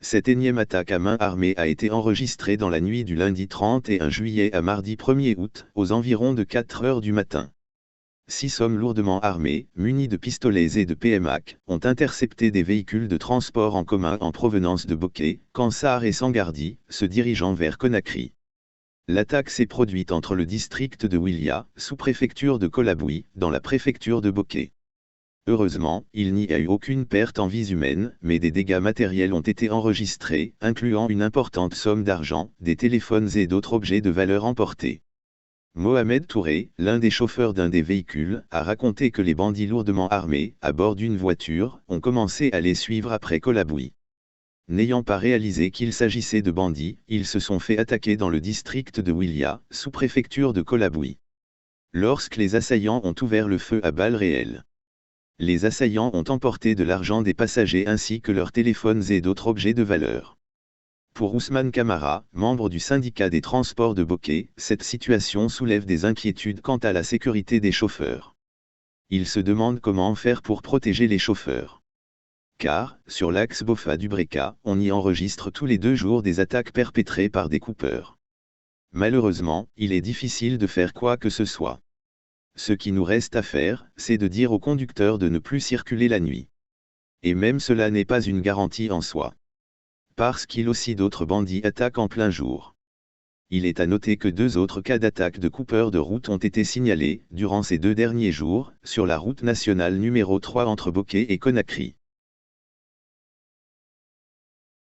Cette énième attaque à main armée a été enregistrée dans la nuit du lundi 31 juillet à mardi 1er août, aux environs de 4 heures du matin. 6 hommes lourdement armés, munis de pistolets et de PMAC, ont intercepté des véhicules de transport en commun en provenance de Bokeh, Kansar et Sangardi, se dirigeant vers Conakry. L'attaque s'est produite entre le district de Wilia, sous-préfecture de Kolaboui, dans la préfecture de Bokeh. Heureusement, il n'y a eu aucune perte en vies humaines, mais des dégâts matériels ont été enregistrés, incluant une importante somme d'argent, des téléphones et d'autres objets de valeur emportés. Mohamed Touré, l'un des chauffeurs d'un des véhicules, a raconté que les bandits lourdement armés, à bord d'une voiture, ont commencé à les suivre après Kolaboui. N'ayant pas réalisé qu'il s'agissait de bandits, ils se sont fait attaquer dans le district de Wilia, sous-préfecture de Kolaboui. Lorsque les assaillants ont ouvert le feu à balles réelles. Les assaillants ont emporté de l'argent des passagers ainsi que leurs téléphones et d'autres objets de valeur. Pour Ousmane Camara, membre du syndicat des transports de Bokeh, cette situation soulève des inquiétudes quant à la sécurité des chauffeurs. Il se demande comment faire pour protéger les chauffeurs. Car, sur l'axe Bofa-Dubreka, on y enregistre tous les 2 jours des attaques perpétrées par des coupeurs. Malheureusement, il est difficile de faire quoi que ce soit. Ce qui nous reste à faire, c'est de dire aux conducteurs de ne plus circuler la nuit. Et même cela n'est pas une garantie en soi. Parce qu'il aussi d'autres bandits attaquent en plein jour. Il est à noter que 2 autres cas d'attaque de coupeurs de route ont été signalés, durant ces 2 derniers jours, sur la route nationale numéro 3 entre Bokeh et Conakry.